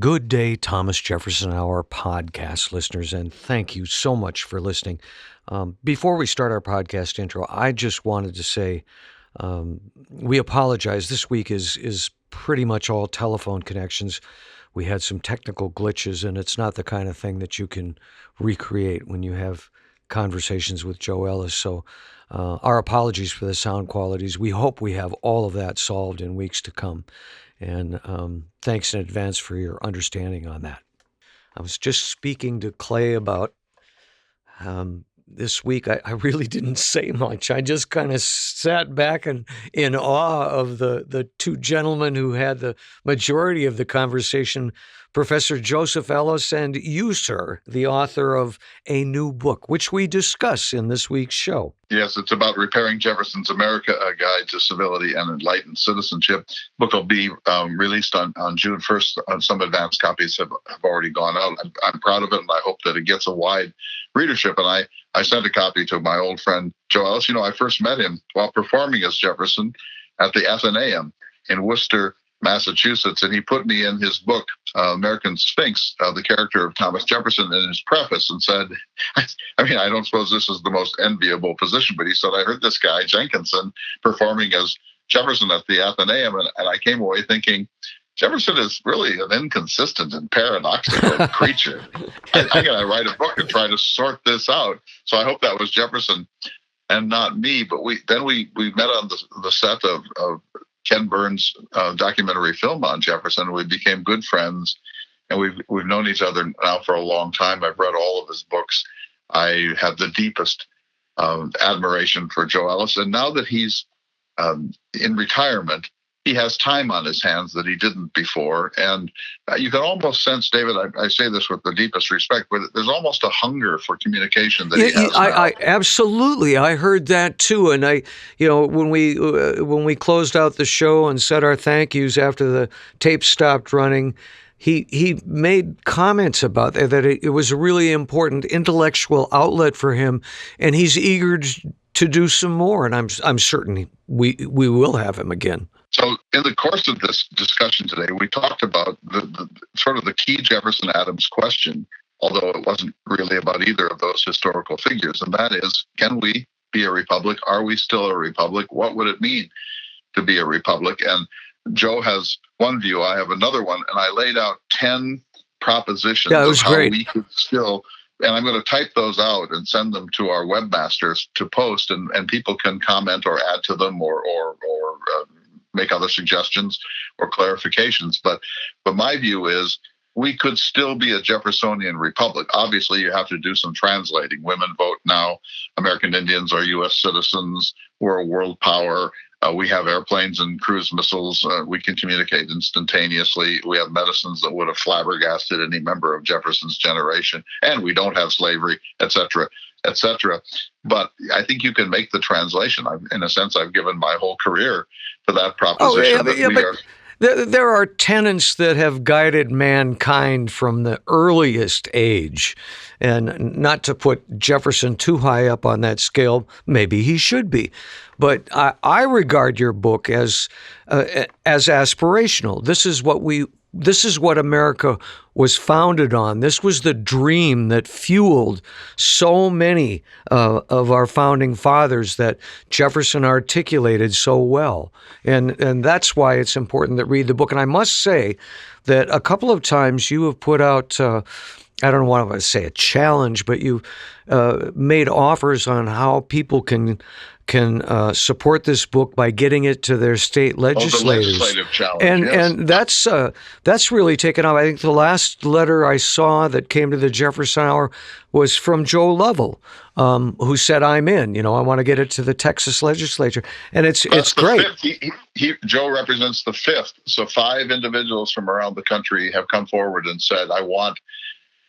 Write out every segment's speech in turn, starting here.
Good day, Thomas Jefferson Hour podcast listeners, and thank you so much for listening. Before we start our podcast intro, I just wanted to say we apologize. This week is pretty much all telephone connections. We had some technical glitches, and it's not the kind of thing that you can recreate when you have conversations with Joe Ellis. So our apologies for the sound qualities. We hope we have all of that solved in weeks to come. And thanks in advance for your understanding on that. I was just speaking to Clay about this week. I really didn't say much. I just kind of sat back and in awe of the two gentlemen who had the majority of the conversation, Professor Joseph Ellis and you, sir, the author of a new book, which we discuss in this week's show. Yes, it's about Repairing Jefferson's America, A Guide to Civility and Enlightened Citizenship. The book will be released on June 1st. Some advanced copies have already gone out. I'm proud of it, and I hope that it gets a wide readership. And I sent a copy to my old friend, Joe Ellis. You know, I first met him while performing as Jefferson at the Athenaeum in Worcester, Massachusetts, and he put me in his book, American Sphinx, the character of Thomas Jefferson, in his preface, and said, I mean, I don't suppose this is the most enviable position, but he said, I heard this guy, Jenkinson, performing as Jefferson at the Athenaeum, and I came away thinking, Jefferson is really an inconsistent and paradoxical creature. I'm going to write a book and try to sort this out. So I hope that was Jefferson and not me. But we met on the set of Ken Burns' documentary film on Jefferson. We became good friends, and we've known each other now for a long time. I've read all of his books. I have the deepest admiration for Joe Ellis, and now that he's in retirement, he has time on his hands that he didn't before. And you can almost sense, David, I say this with the deepest respect, but there's almost a hunger for communication that he has now. I absolutely. I heard that too. And when we closed out the show and said our thank yous after the tape stopped running, he made comments about that it was a really important intellectual outlet for him, and he's eager to do some more. And I'm certain we will have him again. So in the course of this discussion today, we talked about the sort of the key Jefferson-Adams question, although it wasn't really about either of those historical figures, and that is, can we be a republic? Are we still a republic? What would it mean to be a republic? And Joe has one view, I have another one, and I laid out 10 propositions of how great. We could still, and I'm going to type those out and send them to our webmasters to post, and people can comment or add to them or make other suggestions or clarifications. But my view is we could still be a Jeffersonian republic. Obviously, you have to do some translating. Women vote now. American Indians are U.S. citizens. We're a world power. We have airplanes and cruise missiles. We can communicate instantaneously. We have medicines that would have flabbergasted any member of Jefferson's generation. And we don't have slavery, et cetera, et cetera. But I think you can make the translation. In a sense, I've given my whole career to that proposition. There are tenets that have guided mankind from the earliest age. And not to put Jefferson too high up on that scale, maybe he should be. But I regard your book as aspirational. This is what America was founded on. This was the dream that fueled so many of our founding fathers that Jefferson articulated so well. And that's why it's important that read the book. And I must say that a couple of times you have put out, I don't want to say a challenge, but you've made offers on how people can support this book by getting it to their state legislators. The legislative challenge, and that's really taken off. I think the last letter I saw that came to the Jefferson Hour was from Joe Lovell, who said, "I'm in. I want to get it to the Texas legislature," and it's great. Joe represents the 5th, so 5 individuals from around the country have come forward and said, "I want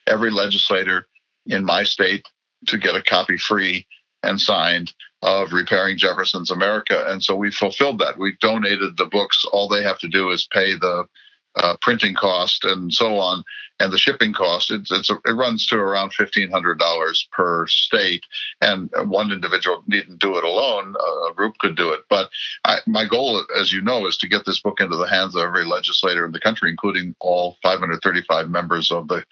every legislator in my state to get a copy free and signed of Repairing Jefferson's America." And so we fulfilled that. We donated the books. All they have to do is pay the printing cost and so on, and the shipping cost, it runs to around $1,500 per state. And one individual needn't do it alone; a group could do it. But my goal, as you know, is to get this book into the hands of every legislator in the country, including all 535 members of the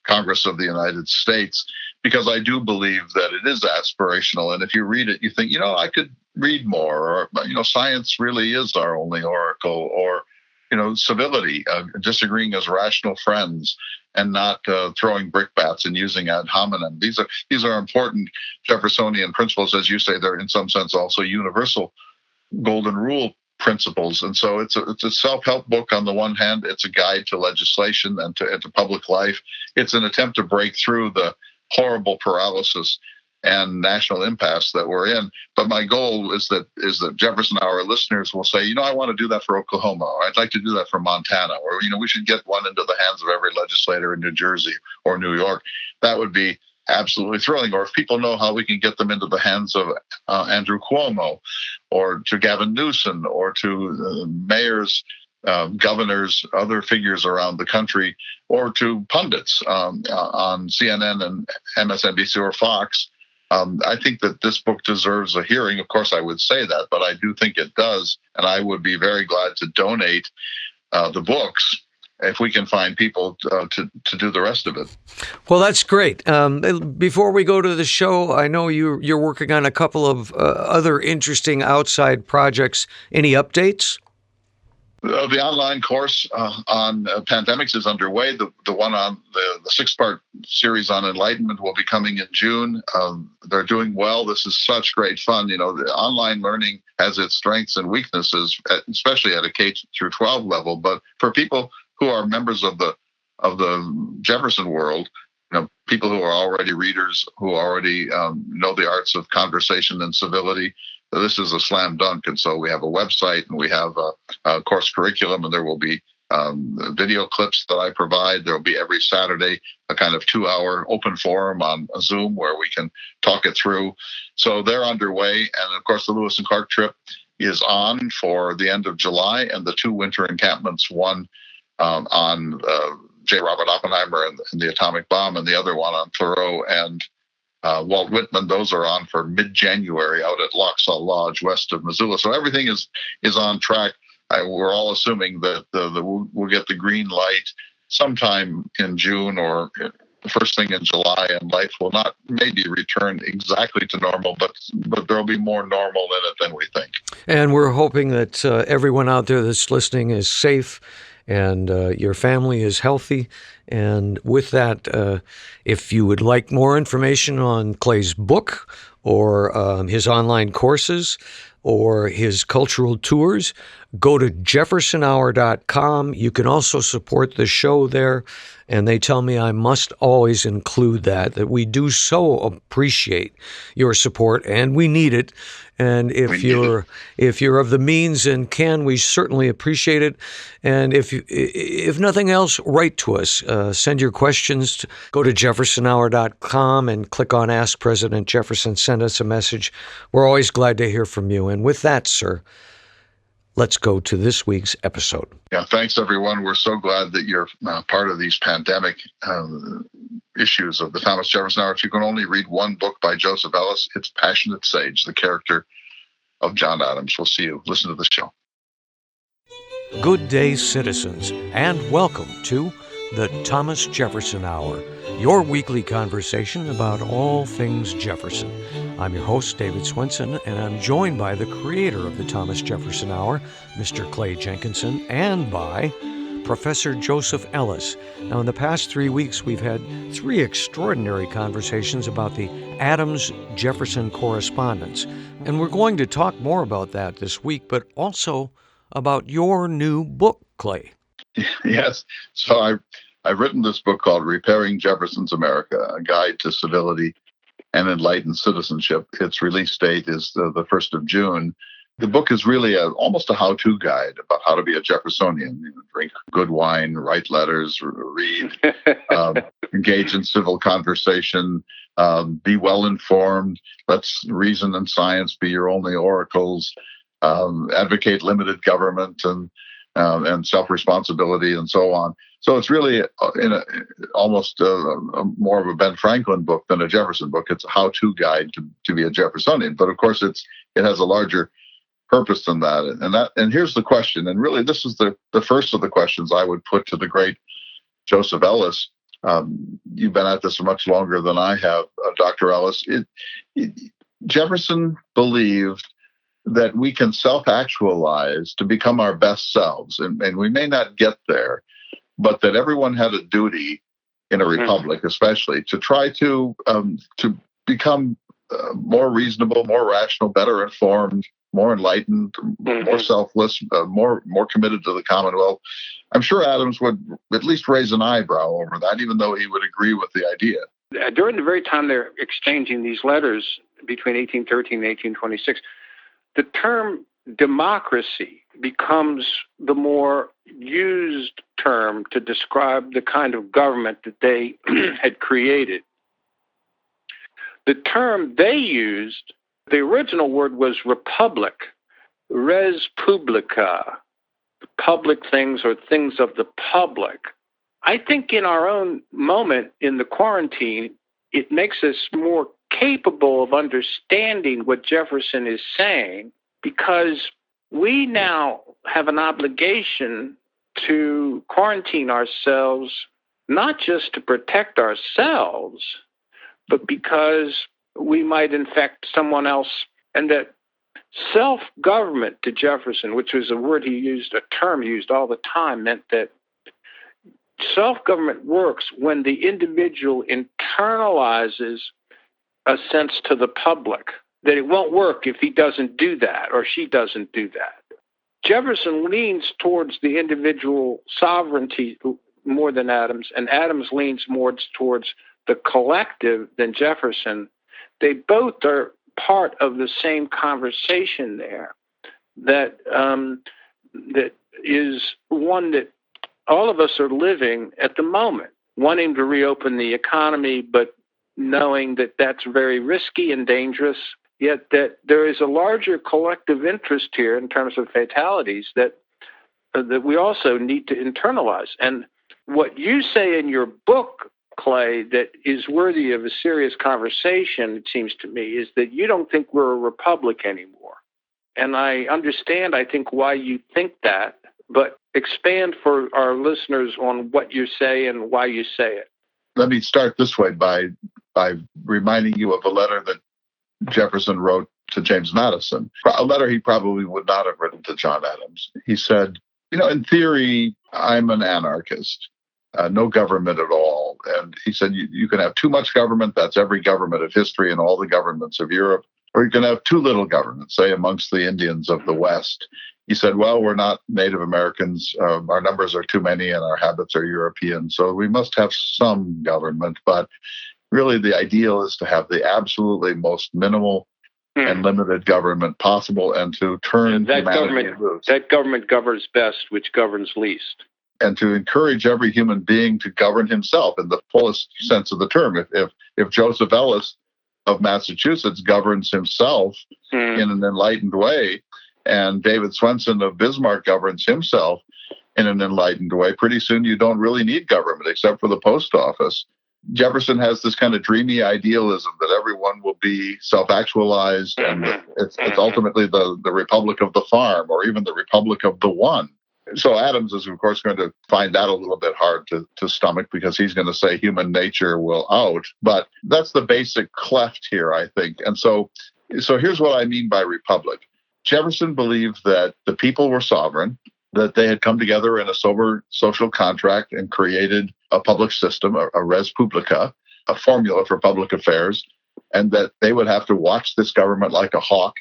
Congress of the United States, because I do believe that it is aspirational. And if you read it, you think, I could read more, or science really is our only oracle, or civility, disagreeing as rational friends, and not throwing brickbats and using ad hominem. These are important Jeffersonian principles, as you say. They're in some sense also universal golden rule principles. And so it's a self-help book on the one hand. It's a guide to legislation and to public life. It's an attempt to break through the horrible paralysis and national impasse that we're in. But my goal is that Jefferson Hour listeners will say, I want to do that for Oklahoma, or I'd like to do that for Montana, or, we should get one into the hands of every legislator in New Jersey or New York. That would be absolutely thrilling. Or if people know how we can get them into the hands of Andrew Cuomo, or to Gavin Newsom, or to mayors, governors, other figures around the country, or to pundits on CNN and MSNBC or Fox, I think that this book deserves a hearing. Of course, I would say that, but I do think it does. And I would be very glad to donate the books if we can find people to do the rest of it. Well, that's great. Before we go to the show, I know you're working on a couple of other interesting outside projects. Any updates? The online course on pandemics is underway. The one on the 6-part series on enlightenment will be coming in June. They're doing well. This is such great fun. The online learning has its strengths and weaknesses, especially at a K through 12 level. But for people who are members of the Jefferson world, people who are already readers, who already know the arts of conversation and civility, this is a slam dunk. And so we have a website, and we have a course curriculum, and there will be video clips that I provide. There will be every Saturday a kind of 2-hour open forum on Zoom where we can talk it through. So they're underway. And of course, the Lewis and Clark trip is on for the end of July, and the 2 winter encampments, one on J. Robert Oppenheimer and the atomic bomb, and the other one on Thoreau and Walt Whitman. Those are on for mid-January out at Loxaw Lodge west of Missoula. So everything is on track. We're all assuming that we'll get the green light sometime in June or the first thing in July, and life will not maybe return exactly to normal, but there'll be more normal in it than we think. And we're hoping that everyone out there that's listening is safe and your family is healthy. And with that, if you would like more information on Clay's book or his online courses or his cultural tours, go to jeffersonhour.com. You can also support the show there. And they tell me I must always include that we do so appreciate your support, and we need it. And if you're of the means and can, we certainly appreciate it. And if nothing else, write to us. Send your questions. Go to jeffersonhour.com and click on Ask President Jefferson. Send us a message. We're always glad to hear from you. And with that, sir, let's go to this week's episode. Yeah, thanks, everyone. We're so glad that you're part of these pandemic issues of the Thomas Jefferson Hour. If you can only read one book by Joseph Ellis, it's Passionate Sage, the character of John Adams. We'll see you. Listen to the show. Good day, citizens, and welcome to the Thomas Jefferson Hour, your weekly conversation about all things Jefferson. I'm your host, David Swensen, and I'm joined by the creator of the Thomas Jefferson Hour, Mr. Clay Jenkinson, and by Professor Joseph Ellis. Now, in the past 3 weeks, we've had 3 extraordinary conversations about the Adams-Jefferson correspondence, and we're going to talk more about that this week, but also about your new book, Clay. Yes. So I've written this book called Repairing Jefferson's America, A Guide to Civility and Enlightened Citizenship. Its release date is the 1st of June. The book is really almost a how-to guide about how to be a Jeffersonian. Drink good wine, write letters, read, engage in civil conversation, be well-informed, let reason and science be your only oracles, advocate limited government, and and self-responsibility and so on. So it's really almost more of a Ben Franklin book than a Jefferson book. It's a how-to guide to be a Jeffersonian. But of course, it has a larger purpose than that. And here's the question. And really, this is the first of the questions I would put to the great Joseph Ellis. You've been at this much longer than I have, Dr. Ellis. Jefferson believed that we can self-actualize to become our best selves. And we may not get there, but that everyone had a duty in a republic, especially, to try to become more reasonable, more rational, better informed, more enlightened, more selfless, more committed to the Commonwealth. I'm sure Adams would at least raise an eyebrow over that, even though he would agree with the idea. During the very time they're exchanging these letters between 1813 and 1826, the term democracy becomes the more used term to describe the kind of government that they had created. The term they used, the original word was republic, res publica, public things or things of the public. I think in our own moment in the quarantine, it makes us more capable of understanding what Jefferson is saying, because we now have an obligation to quarantine ourselves, not just to protect ourselves, but because we might infect someone else. And that self-government to Jefferson, which was a word he used, a term used all the time, meant that self-government works when the individual internalizes a sense to the public, that it won't work if he doesn't do that or she doesn't do that. Jefferson leans towards the individual sovereignty more than Adams, and Adams leans more towards the collective than Jefferson. They both are part of the same conversation there that is one that all of us are living at the moment, wanting to reopen the economy, but knowing that that's very risky and dangerous, yet that there is a larger collective interest here in terms of fatalities that we also need to internalize. And what you say in your book, Clay, that is worthy of a serious conversation, it seems to me, is that you don't think we're a republic anymore. And I understand, I think, why you think that, but expand for our listeners on what you say and why you say it. Let me start this way by reminding you of a letter that Jefferson wrote to James Madison, a letter he probably would not have written to John Adams. He said, in theory, I'm an anarchist, no government at all. And he said, you can have too much government, that's every government of history and all the governments of Europe, or you can have too little government, say amongst the Indians of the West. He said, well, we're not Native Americans, our numbers are too many and our habits are European, so we must have some government, but really the ideal is to have the absolutely most minimal and limited government possible, and to turn humanity loose. That government governs best, which governs least. And to encourage every human being to govern himself in the fullest sense of the term. If Joseph Ellis of Massachusetts governs himself in an enlightened way, and David Swensen of Bismarck governs himself in an enlightened way, pretty soon you don't really need government except for the post office. Jefferson has this kind of dreamy idealism that everyone will be self-actualized, and it's ultimately the republic of the farm, or even the republic of the one. So Adams is, of course, going to find that a little bit hard to stomach, because he's going to say human nature will out. But that's the basic cleft here, I think. And so here's what I mean by republic. Jefferson believed that the people were sovereign, that they had come together in a sober social contract and created a public system, a res publica, a formula for public affairs, and that they would have to watch this government like a hawk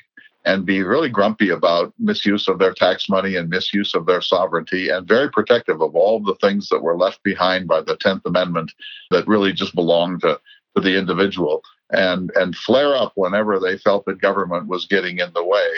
and be really grumpy about misuse of their tax money and misuse of their sovereignty, and very protective of all the things that were left behind by the 10th Amendment that really just belonged to the individual, and flare up whenever they felt that government was getting in the way,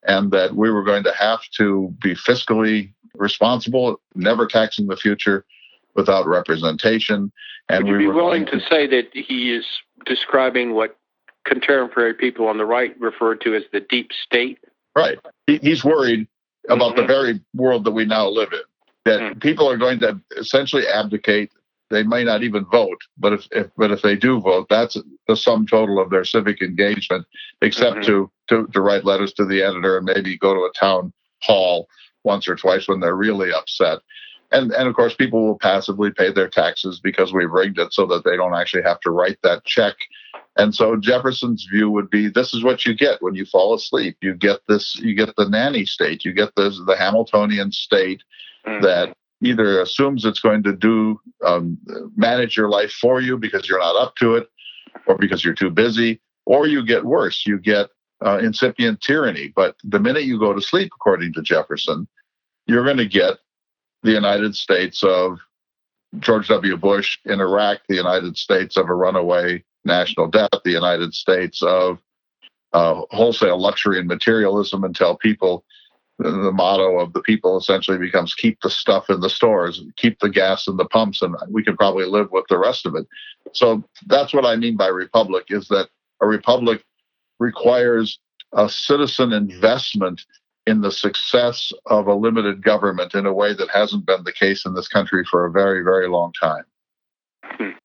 and that we were going to have to be fiscally responsible, never taxing the future without representation. And would you be willing to say that he is describing what contemporary people on the right refer to as the deep state? Right. He's worried about the very world that we now live in. That people are going to essentially abdicate. They may not even vote, but if they do vote, that's the sum total of their civic engagement, except to write letters to the editor and maybe go to a town hall once or twice when they're really upset. And of course, people will passively pay their taxes because we've rigged it so that they don't actually have to write that check. And so Jefferson's view would be, this is what you get when you fall asleep. You get this, you get the nanny state, you get the Hamiltonian state that either assumes it's going to manage your life for you because you're not up to it or because you're too busy, or you get worse, you get incipient tyranny. But the minute you go to sleep, according to Jefferson, you're going to get the United States of George W. Bush in Iraq, the United States of a runaway national debt, the United States of wholesale luxury and materialism until people, the motto of the people essentially becomes keep the stuff in the stores, keep the gas in the pumps, and we can probably live with the rest of it. So that's what I mean by republic, is that a republic requires a citizen investment in the success of a limited government in a way that hasn't been the case in this country for a very, very long time.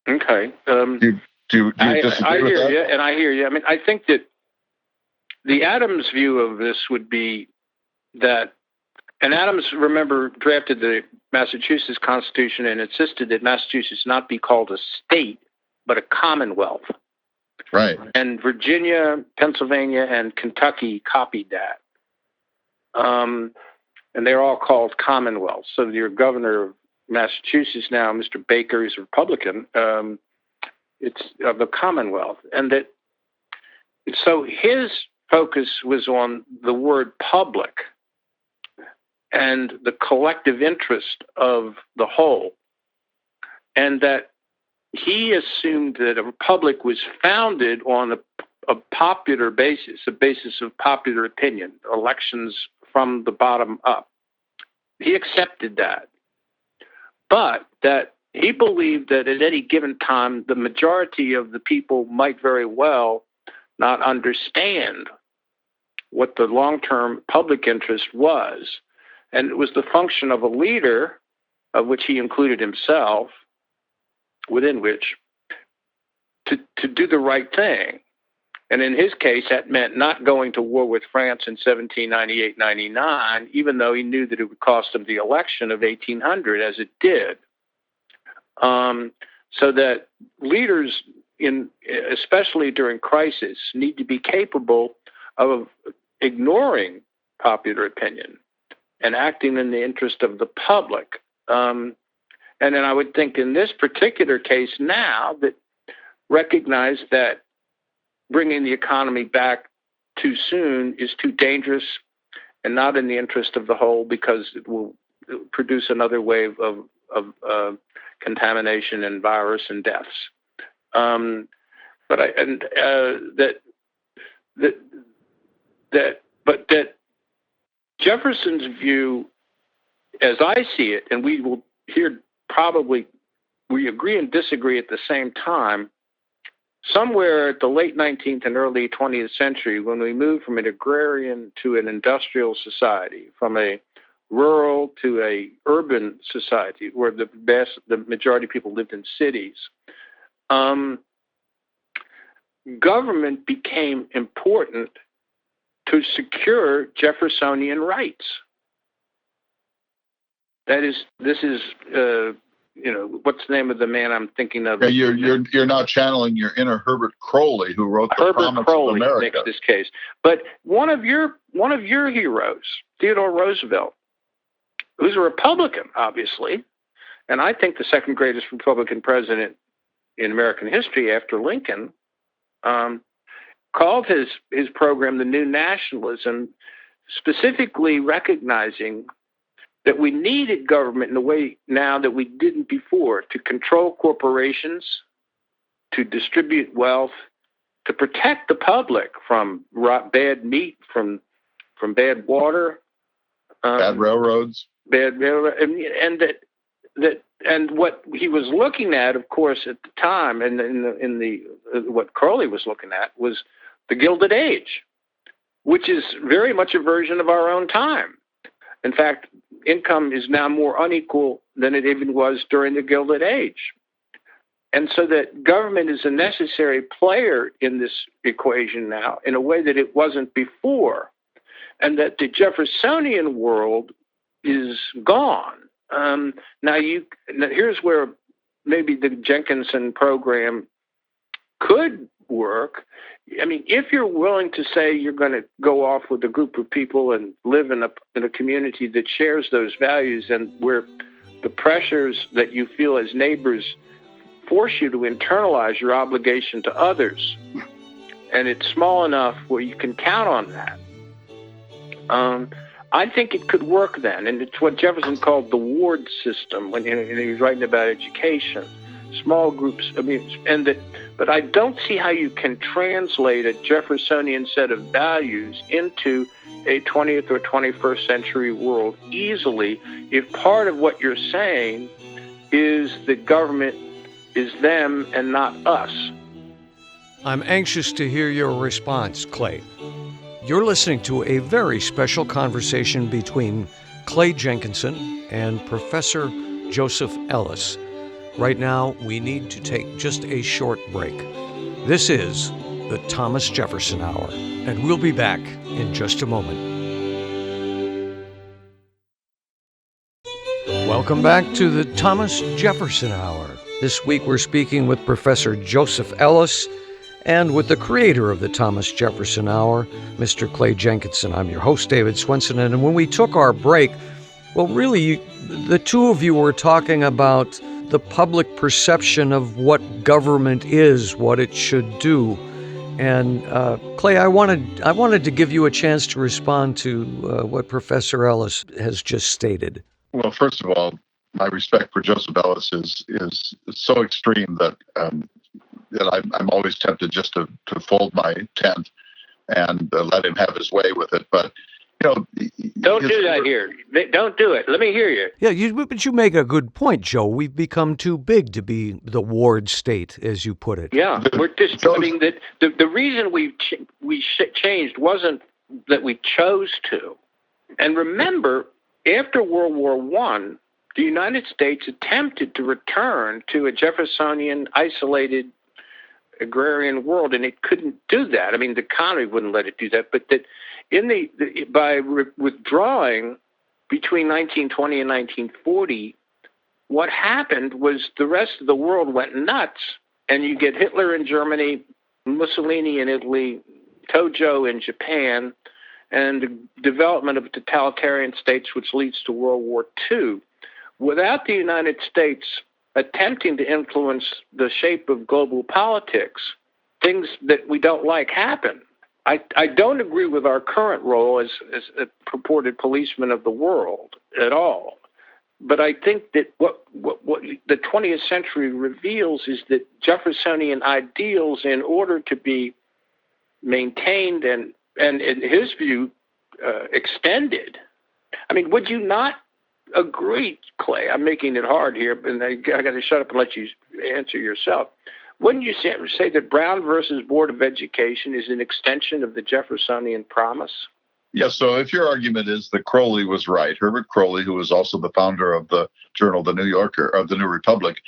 Okay. Do you disagree with that? I hear you, and I hear you. I mean, I think that the Adams view of this would be that, and Adams, remember, drafted the Massachusetts Constitution and insisted that Massachusetts not be called a state, but a commonwealth. Right. And Virginia, Pennsylvania, and Kentucky copied that. And they're all called commonwealths. So your governor of Massachusetts now, Mr. Baker, is a Republican. It's of the Commonwealth. And that, so his focus was on the word public and the collective interest of the whole. And that he assumed that a republic was founded on a popular basis, a basis of popular opinion, elections from the bottom up. He accepted that. But that he believed that at any given time, the majority of the people might very well not understand what the long-term public interest was. And it was the function of a leader, of which he included himself, within which, to do the right thing. And in his case, that meant not going to war with France in 1798-99, even though he knew that it would cost him the election of 1800, as it did. So that leaders, especially during crisis, need to be capable of ignoring popular opinion and acting in the interest of the public. And then I would think in this particular case now that recognize that bringing the economy back too soon is too dangerous and not in the interest of the whole, because it will produce another wave of contamination and virus and deaths. But Jefferson's view, as I see it, and we will hear probably we agree and disagree at the same time. Somewhere at the late 19th and early 20th century, when we moved from an agrarian to an industrial society, from a rural to a urban society, where the majority of people lived in cities, government became important to secure Jeffersonian rights. This is what's the name of the man I'm thinking of? Yeah, you're now channeling your inner Herbert Crowley, who wrote the Promise of America. Makes this case. But one of your heroes, Theodore Roosevelt, who's a Republican, obviously, and I think the second greatest Republican president in American history after Lincoln, called his program the New Nationalism, specifically recognizing that we needed government in a way now that we didn't before, to control corporations, to distribute wealth, to protect the public from bad meat, from bad water, bad railroads, and what he was looking at, of course, at the time, and what Crowley was looking at was the Gilded Age, which is very much a version of our own time. In fact, income is now more unequal than it even was during the Gilded Age. And so that government is a necessary player in this equation now in a way that it wasn't before, and that the Jeffersonian world is gone. Now, here's where maybe the Jenkinson program could work. I mean, if you're willing to say you're going to go off with a group of people and live in a community that shares those values, and where the pressures that you feel as neighbors force you to internalize your obligation to others, and it's small enough where you can count on that, I think it could work then. And it's what Jefferson called the ward system when he was writing about education. Small groups, but I don't see how you can translate a Jeffersonian set of values into a 20th or 21st century world easily if part of what you're saying is that government is them and not us. I'm anxious to hear your response, Clay. You're listening to a very special conversation between Clay Jenkinson and Professor Joseph Ellis. Right now, we need to take just a short break. This is the Thomas Jefferson Hour, and we'll be back in just a moment. Welcome back to the Thomas Jefferson Hour. This week we're speaking with Professor Joseph Ellis and with the creator of the Thomas Jefferson Hour, Mr. Clay Jenkinson. I'm your host, David Swensen, and when we took our break, well, really, the two of you were talking about the public perception of what government is, what it should do. And Clay, I wanted to give you a chance to respond to what Professor Ellis has just stated. Well, first of all, my respect for Joseph Ellis is so extreme that I'm always tempted just to fold my tent and let him have his way with it. But don't do that here. Don't do it. Let me hear you. Yeah, but you make a good point, Joe. We've become too big to be the ward state, as you put it. Yeah, we're just. I mean, the reason we changed wasn't that we chose to. And remember, after World War I, the United States attempted to return to a Jeffersonian isolated agrarian world, and it couldn't do that. I mean, the economy wouldn't let it do that. But that by withdrawing between 1920 and 1940, what happened was the rest of the world went nuts, and you get Hitler in Germany, Mussolini in Italy, Tojo in Japan, and the development of totalitarian states, which leads to World War II. Without the United States attempting to influence the shape of global politics, things that we don't like happen. I don't agree with our current role as a purported policeman of the world at all. But I think that what the 20th century reveals is that Jeffersonian ideals, in order to be maintained and in his view, extended. I mean, would you not agree, Clay? I'm making it hard here, and I got to shut up and let you answer yourself. Wouldn't you say that Brown versus Board of Education is an extension of the Jeffersonian promise? Yes, so if your argument is that Crowley was right, Herbert Crowley, who was also the founder of the journal The New Yorker, of the New Republic,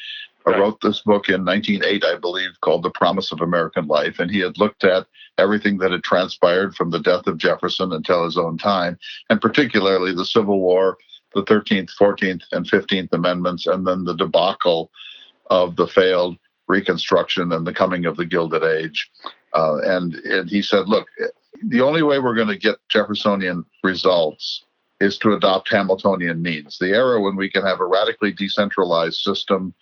right, wrote this book in 1908, I believe, called The Promise of American Life, and he had looked at everything that had transpired from the death of Jefferson until his own time, and particularly the Civil War, the 13th, 14th, and 15th Amendments, and then the debacle of the failed Reconstruction and the coming of the Gilded Age. And he said, look, the only way we're going to get Jeffersonian results is to adopt Hamiltonian means. The era when we can have a radically decentralized system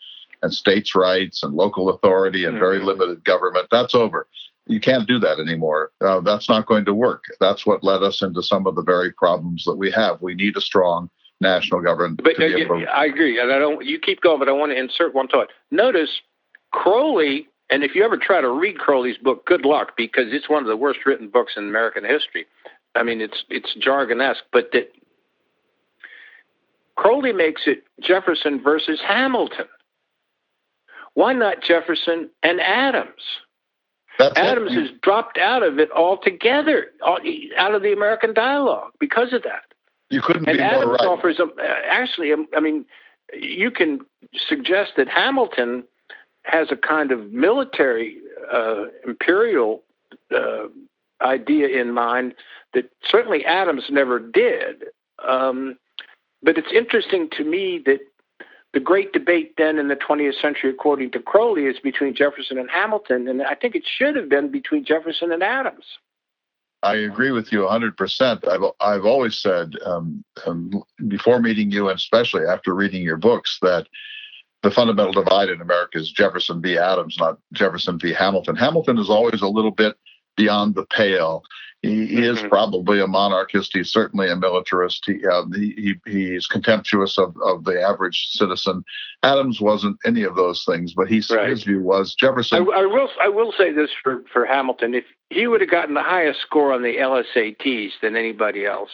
and states' rights and local authority and very limited government, that's over. You can't do that anymore. That's not going to work. That's what led us into some of the very problems that we have. We need a strong national government. But I agree, and you keep going, but I want to insert one thought. Notice Crowley, and if you ever try to read Crowley's book, good luck, because it's one of the worst written books in American history. I mean, it's jargon-esque, but that Crowley makes it Jefferson versus Hamilton. Why not Jefferson and Adams? Adams has dropped out of it altogether, out of the American dialogue because of that. You couldn't And be Adams more right. offers, I mean, you can suggest that Hamilton has a kind of military imperial idea in mind that certainly Adams never did. But it's interesting to me that the great debate then in the 20th century, according to Crowley, is between Jefferson and Hamilton, and I think it should have been between Jefferson and Adams. I agree with you 100%. I've always said before meeting you, and especially after reading your books, that the fundamental divide in America is Jefferson v. Adams, not Jefferson v. Hamilton. Hamilton is always a little bit beyond the pale. He is probably a monarchist. He's certainly a militarist. He's contemptuous of the average citizen. Adams wasn't any of those things, but his view was Jefferson. I will say this for Hamilton: if he would have gotten the highest score on the LSATs than anybody else,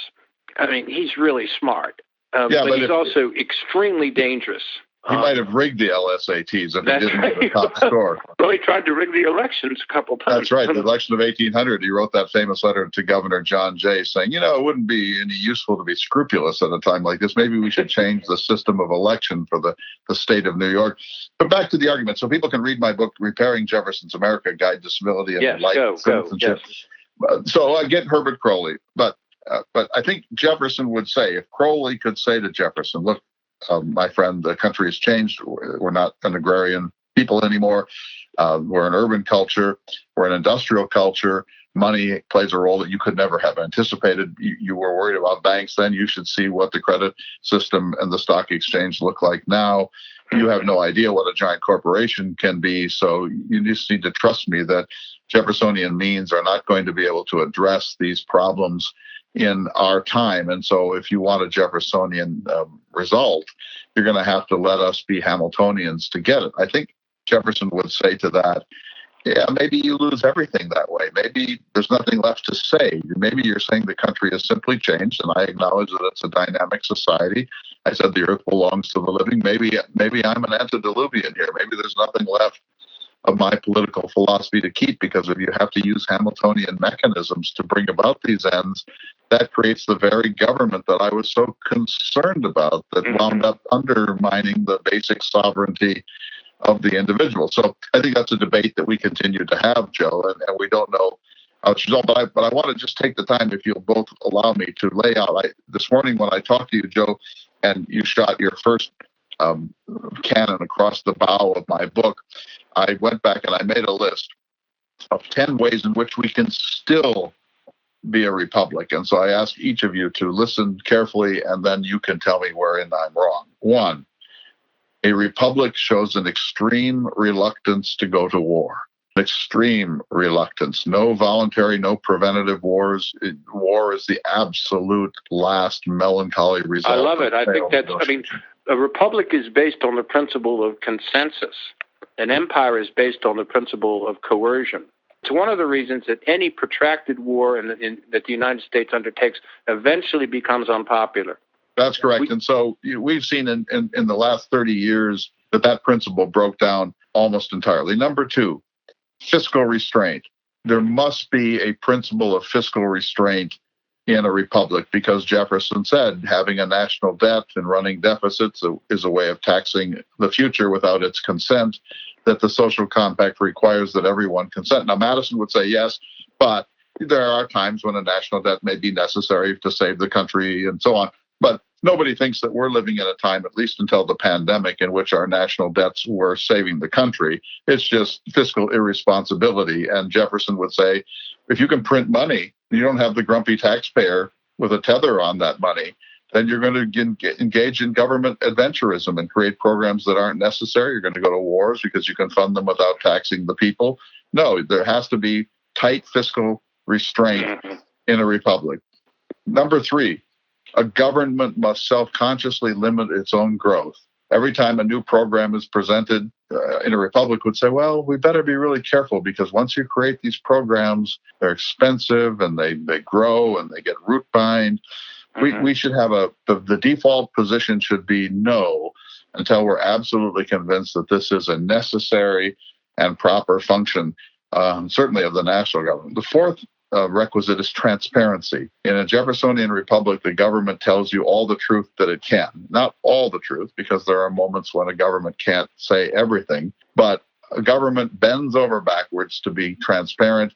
I mean, he's really smart. But he's also extremely dangerous. He might have rigged the LSATs if he didn't get a top score. Well, he tried to rig the elections a couple times. That's right. The election of 1800, he wrote that famous letter to Governor John Jay saying, it wouldn't be any useful to be scrupulous at a time like this. Maybe we should change the system of election for the state of New York. But back to the argument. So people can read my book, Repairing Jefferson's America, Guide to Civility and Enlightened Citizenship. Yes. So I get Herbert Crowley. But I think Jefferson would say, if Crowley could say to Jefferson, look, my friend, the country has changed. We're not an agrarian people anymore. We're an urban culture. We're an industrial culture. Money plays a role that you could never have anticipated. You were worried about banks then. You should see what the credit system and the stock exchange look like now. You have no idea what a giant corporation can be. So you just need to trust me that Jeffersonian means are not going to be able to address these problems in our time. And so if you want a Jeffersonian result, you're going to have to let us be Hamiltonians to get it. I think Jefferson would say to that, yeah, maybe you lose everything that way. Maybe there's nothing left to say. Maybe you're saying the country has simply changed, and I acknowledge that it's a dynamic society. I said the earth belongs to the living. Maybe I'm an antediluvian here. Maybe there's nothing left of my political philosophy to keep, because if you have to use Hamiltonian mechanisms to bring about these ends, that creates the very government that I was so concerned about that wound up undermining the basic sovereignty of the individual. So I think that's a debate that we continue to have, Joe, and we don't know how it's resolved. But I want to just take the time, if you'll both allow me, to lay out. This morning when I talked to you, Joe, and you shot your first cannon across the bow of my book, I went back and I made a list of 10 ways in which we can still be a republic. And so I ask each of you to listen carefully, and then you can tell me wherein I'm wrong. 1, a republic shows an extreme reluctance to go to war. Extreme reluctance. No voluntary, no preventative wars. War is the absolute last melancholy result. I love it. I think a republic is based on the principle of consensus. An empire is based on the principle of coercion. It's one of the reasons that any protracted war that the United States undertakes eventually becomes unpopular. That's correct. And so we've seen in the last 30 years that principle broke down almost entirely. Number 2, fiscal restraint. There must be a principle of fiscal restraint in a republic, because Jefferson said having a national debt and running deficits is a way of taxing the future without its consent, that the social compact requires that everyone consent. Now, Madison would say yes, but there are times when a national debt may be necessary to save the country and so on. But nobody thinks that we're living in a time, at least until the pandemic, in which our national debts were saving the country. It's just fiscal irresponsibility. And Jefferson would say, if you can print money, you don't have the grumpy taxpayer with a tether on that money, then you're going to engage in government adventurism and create programs that aren't necessary. You're going to go to wars because you can fund them without taxing the people. No, there has to be tight fiscal restraint in a republic. Number 3, a government must self-consciously limit its own growth. Every time a new program is presented in a republic would say, well, we better be really careful, because once you create these programs, they're expensive and they grow and they get root bind. We should have the default position should be no, until we're absolutely convinced that this is a necessary and proper function, certainly of the national government. The 4th requisite is transparency. In a Jeffersonian republic, the government tells you all the truth that it can. Not all the truth, because there are moments when a government can't say everything, but a government bends over backwards to be transparent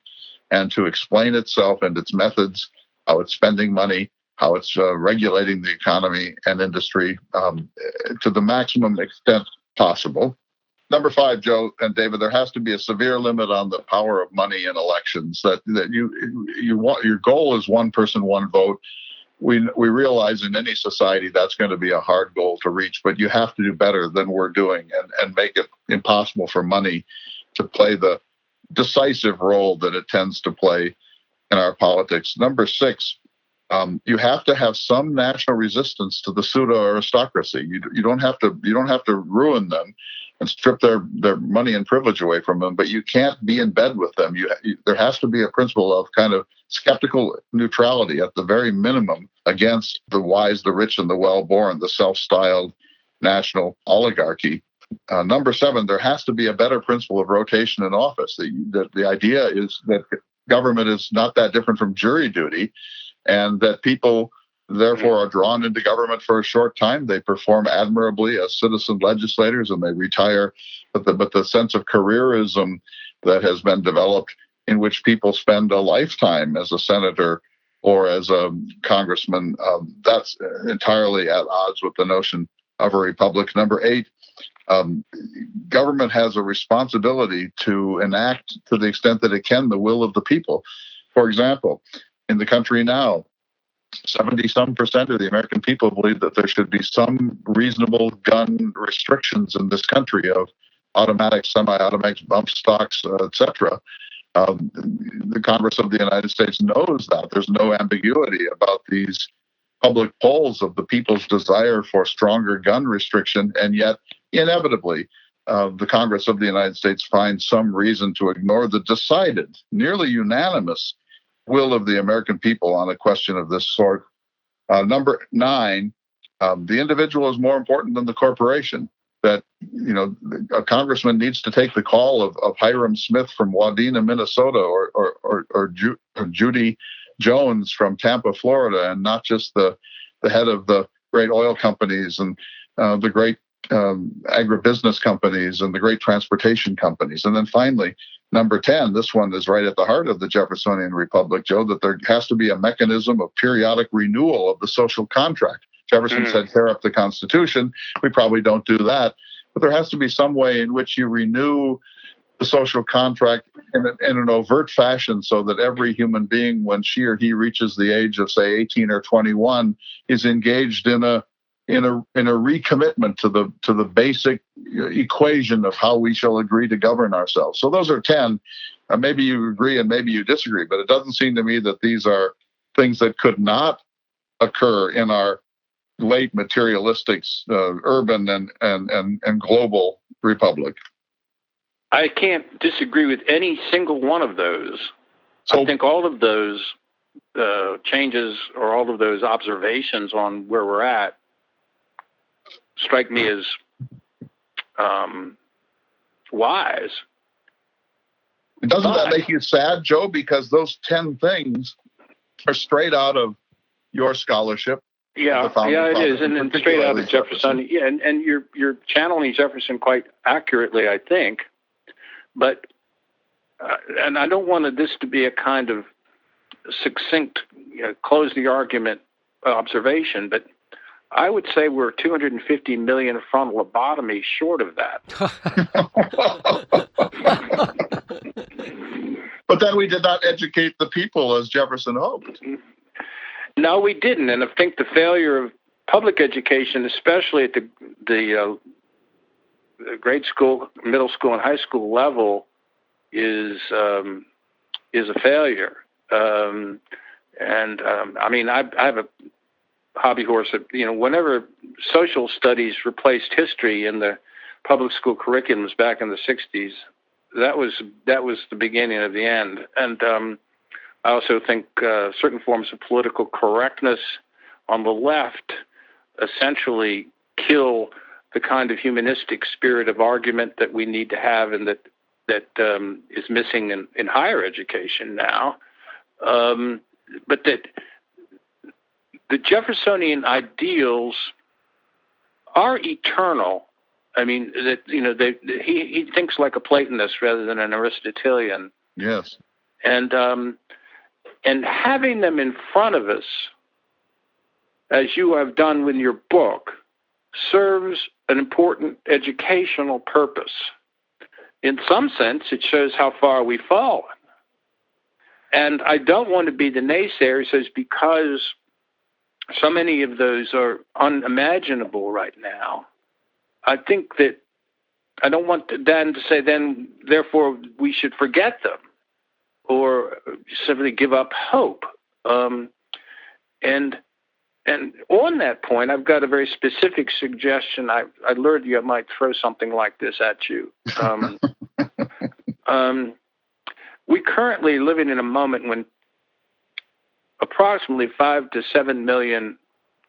and to explain itself and its methods, how it's spending money, how it's regulating the economy and industry to the maximum extent possible. Number 5, Joe and David, there has to be a severe limit on the power of money in elections. That you want, your goal is one person, one vote. We realize in any society that's going to be a hard goal to reach, but you have to do better than we're doing and make it impossible for money to play the decisive role that it tends to play in our politics. Number 6, you have to have some national resistance to the pseudo aristocracy. You don't have to ruin them and strip their money and privilege away from them, but you can't be in bed with them. There has to be a principle of kind of skeptical neutrality at the very minimum against the wise, the rich, and the well-born, the self-styled national oligarchy. Number 7, there has to be a better principle of rotation in office. The idea is that government is not that different from jury duty, and that people therefore are drawn into government for a short time. They perform admirably as citizen legislators and they retire. But the sense of careerism that has been developed, in which people spend a lifetime as a senator or as a congressman, that's entirely at odds with the notion of a republic. Number 8, government has a responsibility to enact, to the extent that it can, the will of the people. For example, in the country now, 70% of the American people believe that there should be some reasonable gun restrictions in this country of automatic, semi-automatic, bump stocks, etc. The Congress of the United States knows that. There's no ambiguity about these public polls of the people's desire for stronger gun restriction, and yet inevitably the Congress of the United States finds some reason to ignore the decided, nearly unanimous will of the American people on a question of this sort. Number 9, the individual is more important than the corporation. That, a congressman needs to take the call of Hiram Smith from Wadena, Minnesota, or Judy Jones from Tampa, Florida, and not just the head of the great oil companies and the great agribusiness companies and the great transportation companies. And then finally, number 10, this one is right at the heart of the Jeffersonian Republic, Joe, that there has to be a mechanism of periodic renewal of the social contract. Jefferson said, tear up the Constitution. We probably don't do that. But there has to be some way in which you renew the social contract in an overt fashion so that every human being, when she or he reaches the age of, say, 18 or 21, is engaged in a recommitment to the basic equation of how we shall agree to govern ourselves. So those are 10. Maybe you agree and maybe you disagree, but it doesn't seem to me that these are things that could not occur in our late materialistic, urban and global republic. I can't disagree with any single one of those. So, I think all of those changes or all of those observations on where we're at strike me as wise. Doesn't that make you sad, Joe? Because those 10 things are straight out of your scholarship. Yeah, it is, and straight out of Jefferson. Yeah, and you're channeling Jefferson quite accurately, I think. But and I don't want this to be a kind of succinct, close the argument observation, but I would say we're 250 million frontal lobotomies short of that. But then we did not educate the people as Jefferson hoped. No, we didn't. And I think the failure of public education, especially at the grade school, middle school, and high school level, is a failure. I mean, I have a hobby horse. Whenever social studies replaced history in the public school curriculums back in the 60s, that was the beginning of the end. And I also think certain forms of political correctness on the left essentially kill the kind of humanistic spirit of argument that we need to have and that is missing in higher education now. But that the Jeffersonian ideals are eternal. I mean, that he thinks like a Platonist rather than an Aristotelian. Yes. And having them in front of us, as you have done with your book, serves an important educational purpose. In some sense, it shows how far we've fallen. And I don't want to be the naysayer who says because so many of those are unimaginable right now, I think that I don't want then to say then, therefore, we should forget them or simply give up hope. And on that point, I've got a very specific suggestion. I lured you, I might throw something like this at you. We currently living in a moment when approximately 5 to 7 million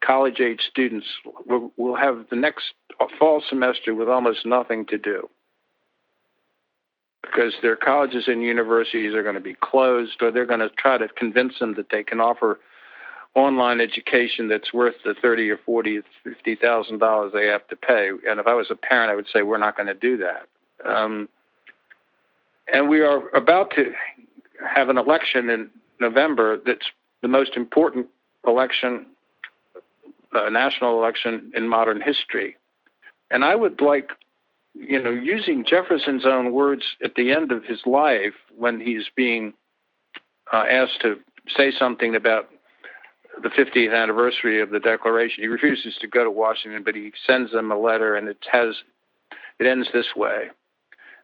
college-age students will have the next fall semester with almost nothing to do because their colleges and universities are going to be closed, or they're going to try to convince them that they can offer online education that's worth the $30,000 or $40,000 or $50,000 they have to pay. And if I was a parent, I would say we're not going to do that. And we are about to have an election in November that's the most important election, national election in modern history. And I would like, using Jefferson's own words at the end of his life when he's being asked to say something about the 50th anniversary of the Declaration. He refuses to go to Washington, but he sends them a letter, and it ends this way.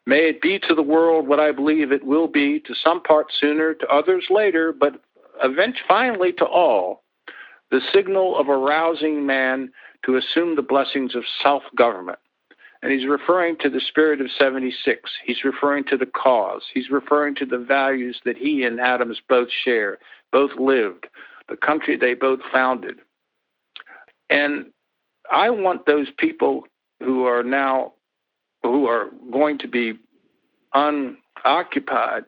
May it be to the world what I believe it will be, to some part sooner, to others later, but finally to all, the signal of a rousing man to assume the blessings of self-government. And he's referring to the spirit of 76. He's referring to the cause. He's referring to the values that he and Adams both share, both lived, the country they both founded. And I want those people who are going to be unoccupied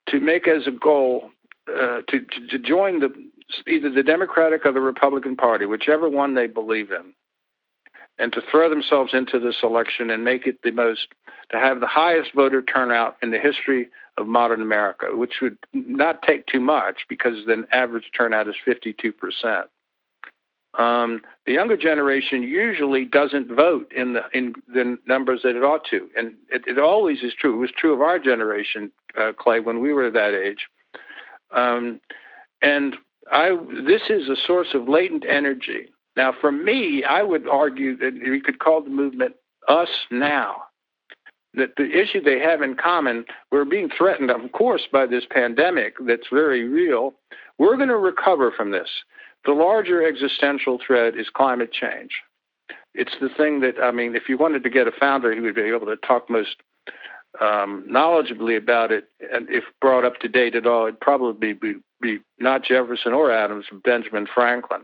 to make as a goal to join either the Democratic or the Republican Party, whichever one they believe in, and to throw themselves into this election and make it to have the highest voter turnout in the history of modern America, which would not take too much because the average turnout is 52%. The younger generation usually doesn't vote in the numbers that it ought to, and it always is true. It was true of our generation, Clay, when we were that age. This is a source of latent energy. Now, for me, I would argue that we could call the movement Us Now. That the issue they have in common, we're being threatened, of course, by this pandemic that's very real. We're going to recover from this. The larger existential threat is climate change. It's the thing that, if you wanted to get a founder, he would be able to talk most knowledgeably about it, and if brought up to date at all, it'd probably be not Jefferson or Adams, but Benjamin Franklin,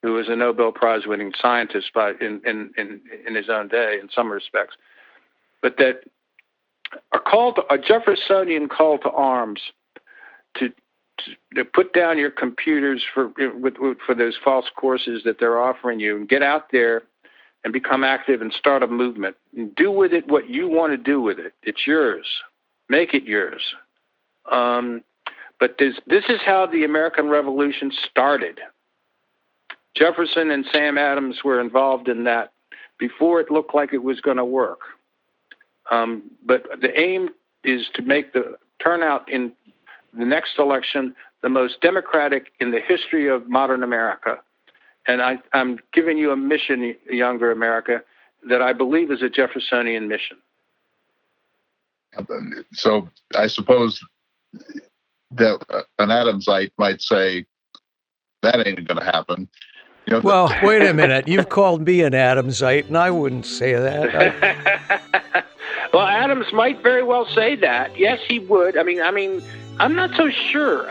who was a Nobel Prize-winning scientist in his own day in some respects. But that a Jeffersonian call to arms to put down your computers for those false courses that they're offering you and get out there and become active and start a movement. And do with it what you want to do with it. It's yours. Make it yours. But this is how the American Revolution started. Jefferson and Sam Adams were involved in that before it looked like it was going to work. But the aim is to make the turnout in the next election the most democratic in the history of modern America. And I'm giving you a mission, younger America, that I believe is a Jeffersonian mission. So I suppose that an Adamsite might say, that ain't going to happen. Well, wait a minute. You've called me an Adamsite, and I wouldn't say that. Well, Adams might very well say that. Yes, he would. I'm not so sure.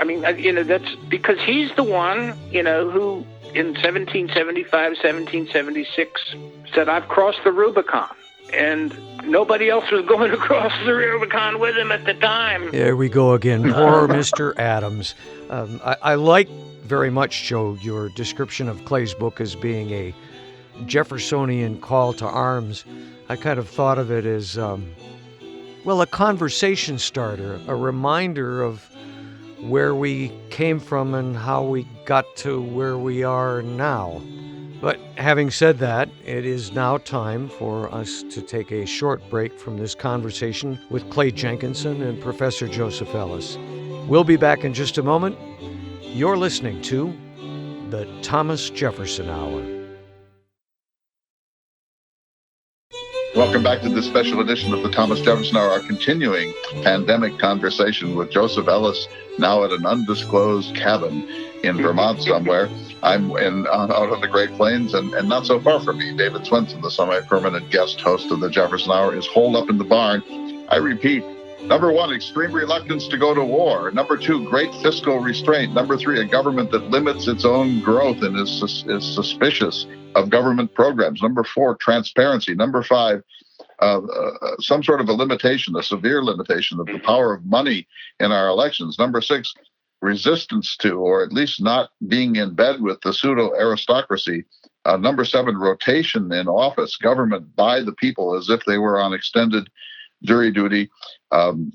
That's because he's the one, who in 1775, 1776 said, I've crossed the Rubicon. and nobody else was going across the Rubicon with him at the time. There we go again. Poor Mr. Adams. I like very much, Joe, your description of Clay's book as being a Jeffersonian call to arms. I kind of thought of it as, a conversation starter, a reminder of where we came from and how we got to where we are now. But having said that, it is now time for us to take a short break from this conversation with Clay Jenkinson and Professor Joseph Ellis. We'll be back in just a moment. You're listening to the Thomas Jefferson Hour. Welcome back to this special edition of the Thomas Jefferson Hour, our continuing pandemic conversation with Joseph Ellis, now at an undisclosed cabin in Vermont somewhere. I'm out on the Great Plains, and not so far from me, David Swensen, the semi-permanent guest host of the Jefferson Hour, is holed up in the barn. I repeat, number one, extreme reluctance to go to war. Number two, great fiscal restraint. Number three, a government that limits its own growth and is suspicious of government programs. Number four, transparency. Number five, some sort of a limitation, a severe limitation of the power of money in our elections. Number six, resistance to, or at least not being in bed with, the pseudo-aristocracy. Number seven, rotation in office, government by the people as if they were on extended jury duty.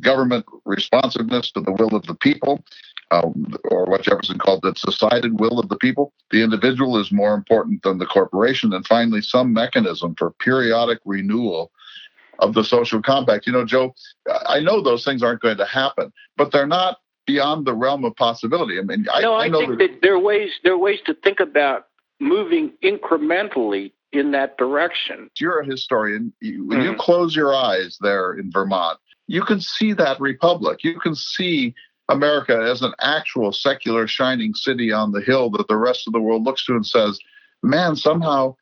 Government responsiveness to the will of the people, or what Jefferson called the decided will of the people. The individual is more important than the corporation. And finally, some mechanism for periodic renewal of the social compact. You know, Joe, I know those things aren't going to happen, but they're not beyond the realm of possibility. I mean, I know think that there are ways to think about moving incrementally in that direction. You're a historian. When you close your eyes there in Vermont, you can see that republic. You can see America as an actual secular shining city on the hill that the rest of the world looks to and says, man, somehow,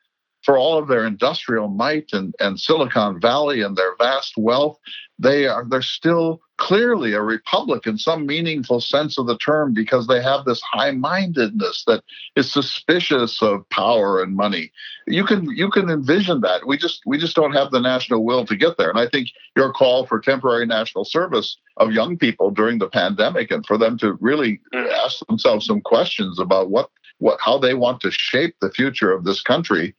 for all of their industrial might and Silicon Valley and their vast wealth, they're still clearly a republic in some meaningful sense of the term, because they have this high-mindedness that is suspicious of power and money. You can envision that. We just don't have the national will to get there. And I think your call for temporary national service of young people during the pandemic, and for them to really ask themselves some questions about how they want to shape the future of this country,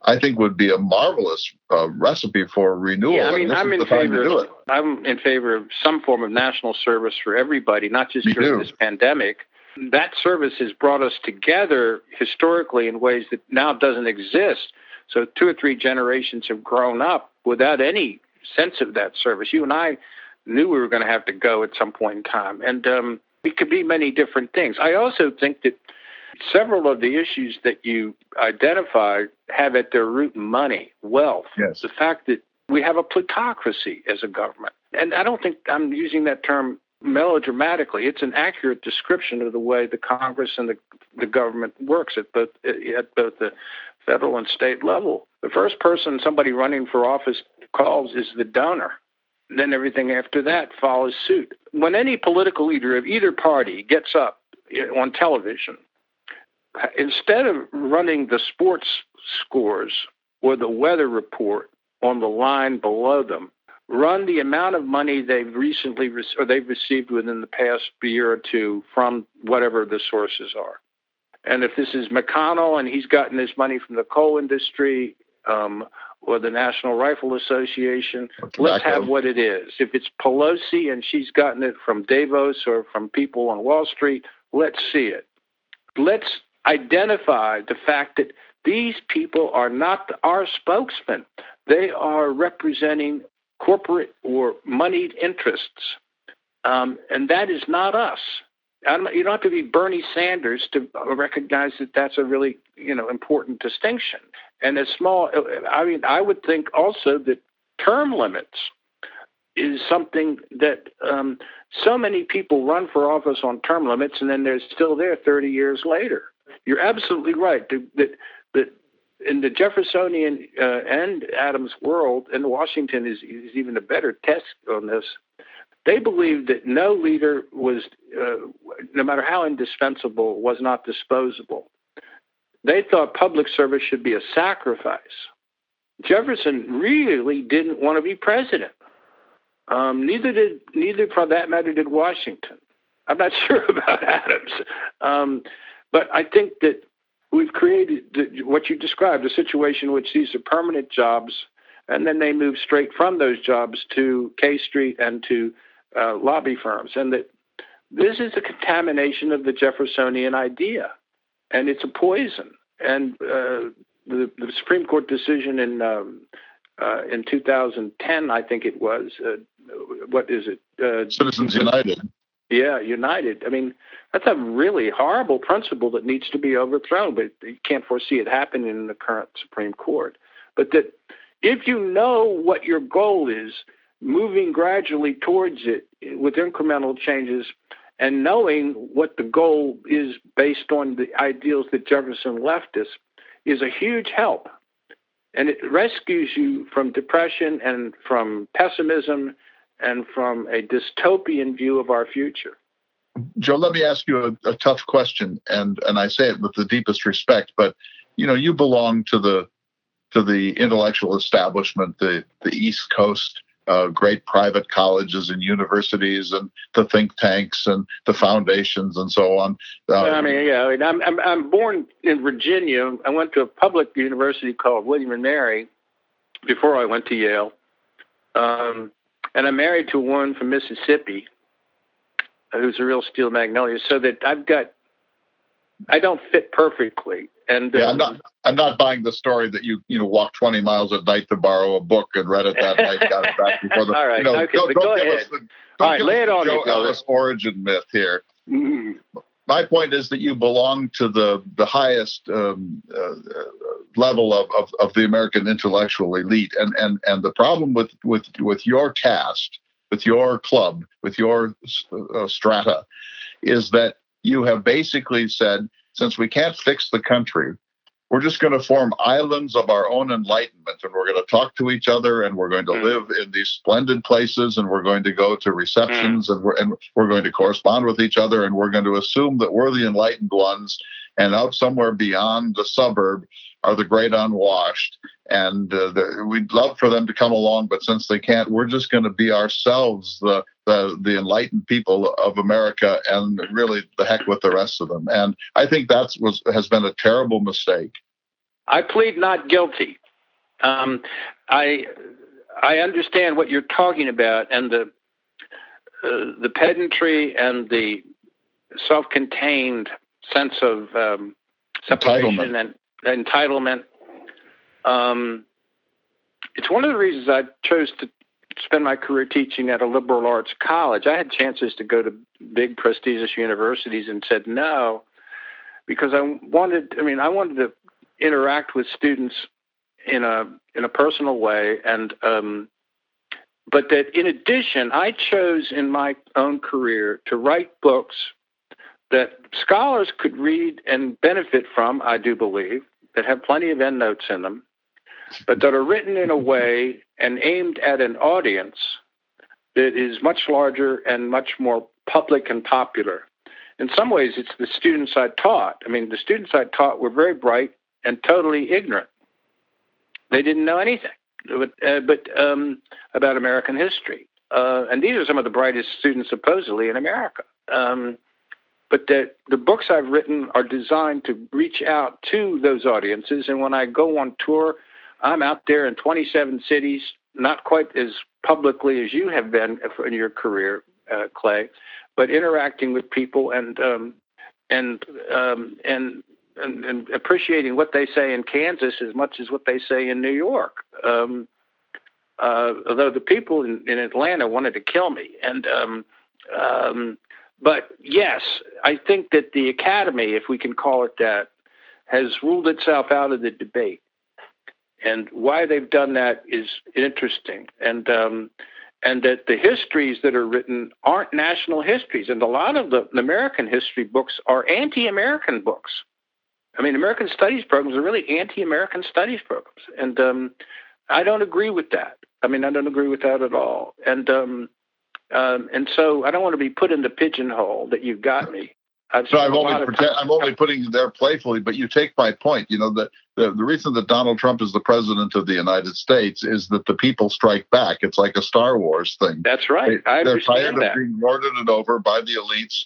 I think would be a marvelous recipe for renewal. Yeah, I mean, I'm in favor of some form of national service for everybody, not just during this pandemic. That service has brought us together historically in ways that now doesn't exist. So 2 or 3 generations have grown up without any sense of that service. You and I knew we were going to have to go at some point in time, and it could be many different things. I also think that several of the issues that you identified have at their root money, wealth. Yes. The fact that we have a plutocracy as a government. And I don't think I'm using that term melodramatically. It's an accurate description of the way the Congress and the government works at both the federal and state level. The first person somebody running for office calls is the donor. Then everything after that follows suit. When any political leader of either party gets up on television, instead of running the sports scores or the weather report on the line below them, run the amount of money they've received within the past year or two from whatever the sources are. And if this is McConnell and he's gotten his money from the coal industry or the National Rifle Association, let's have what it is. If it's Pelosi and she's gotten it from Davos or from people on Wall Street, let's see it. Let's identify the fact that these people are not our spokesmen. They are representing corporate or moneyed interests, and that is not us. You don't have to be Bernie Sanders to recognize that that's a really important distinction. And I would think also that term limits is something that so many people run for office on term limits, and then they're still there 30 years later. You're absolutely right that in the Jeffersonian and Adams world, and Washington is even a better test on this, they believed that no leader was, no matter how indispensable, was not disposable. They thought public service should be a sacrifice. Jefferson really didn't want to be president. Neither for that matter did Washington. I'm not sure about Adams, but I think that we've created what you described, a situation in which these are permanent jobs, and then they move straight from those jobs to K Street and to lobby firms, and that this is a contamination of the Jeffersonian idea, and it's a poison. And the Supreme Court decision in 2010, I think it was, what is it? Citizens United. Yeah, United. I mean, that's a really horrible principle that needs to be overthrown, but you can't foresee it happening in the current Supreme Court. But that if you know what your goal is, moving gradually towards it with incremental changes, and knowing what the goal is based on the ideals that Jefferson left us, is a huge help. And it rescues you from depression and from pessimism and from a dystopian view of our future. Joe, let me ask you a tough question, and I say it with the deepest respect, but you belong to the intellectual establishment, the East Coast, great private colleges and universities, and the think tanks and the foundations and so on. I'm born in Virginia. I went to a public university called William and Mary before I went to Yale. And I'm married to a woman from Mississippi who's a real steel magnolia, so that I don't fit perfectly. And I'm not buying the story that you walked 20 miles at night to borrow a book and read it that night, got it back before the. All right, don't go give ahead. us the All right, lay it on me, Joe Ellis origin myth here. Mm-hmm. My point is that you belong to the highest level of the American intellectual elite, and the problem with your caste, with your club, with your strata, is that you have basically said, since we can't fix the country, we're just going to form islands of our own enlightenment, and we're going to talk to each other, and we're going to live in these splendid places, and we're going to go to receptions, and we're going to correspond with each other, and we're going to assume that we're the enlightened ones, and out somewhere beyond the suburb are the great unwashed, and we'd love for them to come along, but since they can't, we're just going to be ourselves, the enlightened people of America, and really the heck with the rest of them. And I think has been a terrible mistake. I plead not guilty. I understand what you're talking about, and the pedantry and the self-contained sense of separation and entitlement. It's one of the reasons I chose to spend my career teaching at a liberal arts college. I had chances to go to big prestigious universities and said no, because I wanted to interact with students in a personal way, and but that in addition, I chose in my own career to write books that scholars could read and benefit from, I do believe, that have plenty of endnotes in them, but that are written in a way and aimed at an audience that is much larger and much more public and popular. In some ways, it's the students I taught. I mean, the students I taught were very bright and totally ignorant. They didn't know anything about American history. And these are some of the brightest students, supposedly, in America. But the books I've written are designed to reach out to those audiences. And when I go on tour, I'm out there in 27 cities, not quite as publicly as you have been in your career, Clay, but interacting with people and appreciating what they say in Kansas as much as what they say in New York. Although the people in Atlanta wanted to kill me. But yes, I think that the academy, if we can call it that, has ruled itself out of the debate. And why they've done that is interesting. And that the histories that are written aren't national histories. And a lot of the American history books are anti-American books. I mean, American studies programs are really anti-American studies programs. And I don't agree with that. I mean, I don't agree with that at all. And so I don't want to be put in the pigeonhole that you've got me. So I'm only putting you there playfully, but you take my point. You know, the reason that Donald Trump is the president of the United States is that the people strike back. It's like a Star Wars thing. That's right. They're tired of being lorded it over by the elites,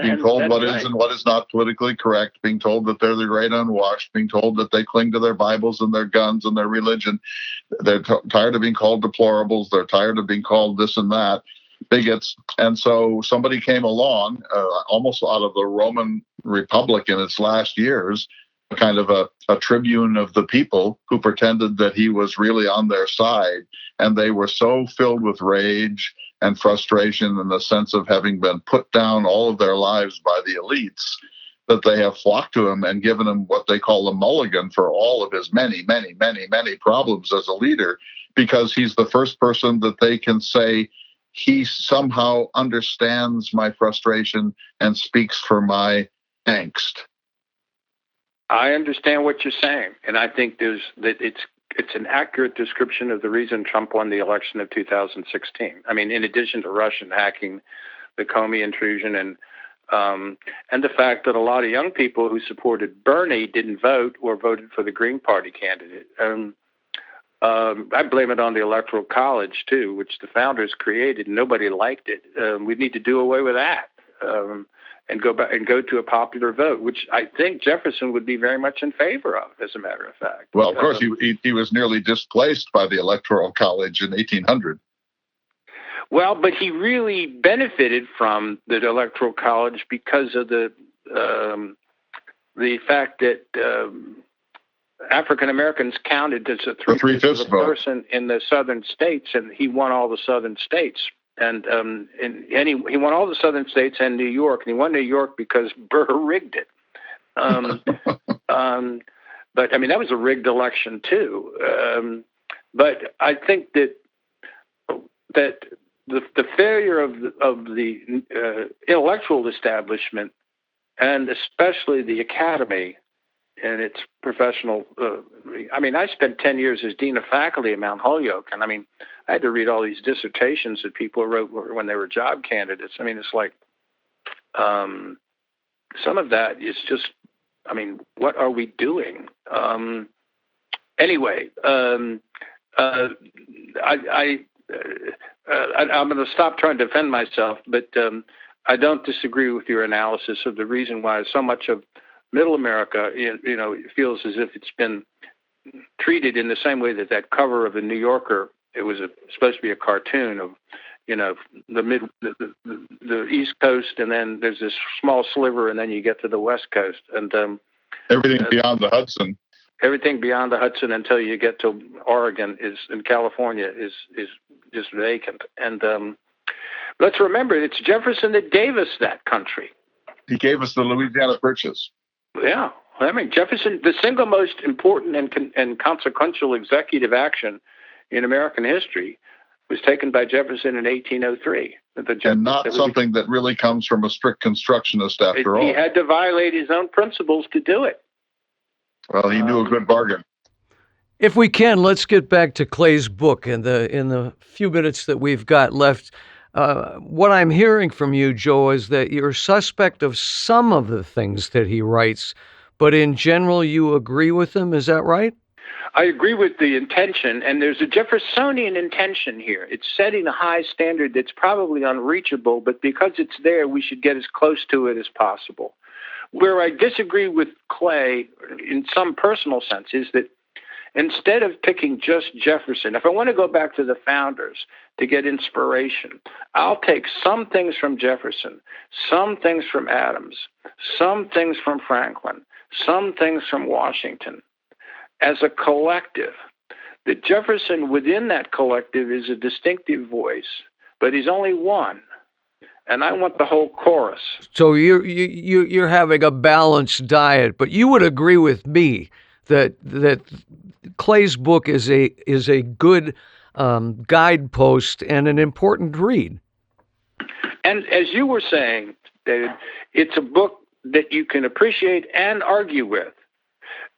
being told what is and what is not politically correct, being told that they're the great unwashed, being told that they cling to their Bibles and their guns and their religion. They're tired of being called deplorables. They're tired of being called this and that. Bigots. And so somebody came along, almost out of the Roman Republic in its last years, kind of a tribune of the people who pretended that he was really on their side. And they were so filled with rage and frustration and the sense of having been put down all of their lives by the elites that they have flocked to him and given him what they call a mulligan for all of his many, many, many, many problems as a leader, because he's the first person that they can say, he somehow understands my frustration and speaks for my angst. I understand what you're saying, and I think it's an accurate description of the reason Trump won the election of 2016. I mean, in addition to Russian hacking, the Comey intrusion, and the fact that a lot of young people who supported Bernie didn't vote or voted for the Green Party candidate. I blame it on the Electoral College, too, which the founders created, and nobody liked it. We need to do away with that and go to a popular vote, which I think Jefferson would be very much in favor of, as a matter of fact. Well, of course, he was nearly displaced by the Electoral College in 1800. Well, but he really benefited from the Electoral College because of the fact that African Americans counted as a three-fifths of a person in the southern states, and he won all the southern states. And he won all the southern states and New York, and he won New York because Burr rigged it. But I mean, that was a rigged election too. But I think that the failure of the intellectual establishment, and especially the academy and its professional, I mean, I spent 10 years as dean of faculty at Mount Holyoke, and I mean, I had to read all these dissertations that people wrote when they were job candidates. I mean, it's like some of that is just, I mean, what are we doing? Anyway, I'm going to stop trying to defend myself, but I don't disagree with your analysis of the reason why so much of Middle America, feels as if it's been treated in the same way that cover of the New Yorker. It was supposed to be a cartoon of, the East Coast, and then there's this small sliver, and then you get to the West Coast, and everything beyond the Hudson. Everything beyond the Hudson until you get to Oregon in California is just vacant. And let's remember, it's Jefferson that gave us that country. He gave us the Louisiana Purchase. Yeah. I mean, Jefferson, the single most important and consequential executive action in American history was taken by Jefferson in 1803. And not something that really comes from a strict constructionist after all. He had to violate his own principles to do it. Well, he knew a good bargain. If we can, let's get back to Clay's book in the few minutes that we've got left. What I'm hearing from you, Joe, is that you're suspect of some of the things that he writes, but in general, you agree with him. Is that right? I agree with the intention, and there's a Jeffersonian intention here. It's setting a high standard that's probably unreachable, but because it's there, we should get as close to it as possible. Where I disagree with Clay in some personal sense is that instead of picking just Jefferson, if I want to go back to the founders to get inspiration, I'll take some things from Jefferson, some things from Adams, some things from Franklin, some things from Washington. As a collective, that Jefferson within that collective is a distinctive voice, but he's only one. And I want the whole chorus. So you're having a balanced diet, but you would agree with me that Clay's book is a good guidepost and an important read. And as you were saying, David, it's a book that you can appreciate and argue with.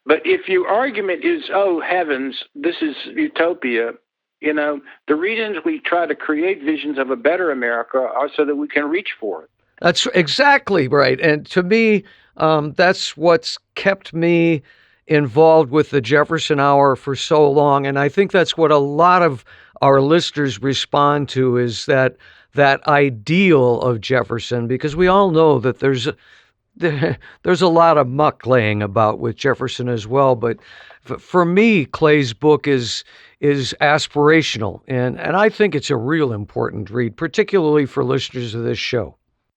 But if your argument is, oh heavens, this is utopia, the reasons we try to create visions of a better America are so that we can reach for it. That's exactly right. And to me, that's what's kept me involved with the Jefferson Hour for so long. And I think that's what a lot of our listeners respond to is that ideal of Jefferson, because we all know that there's a lot of muck laying about with Jefferson as well. But for me, Clay's book is aspirational, and I think it's a real important read, particularly for listeners of this show.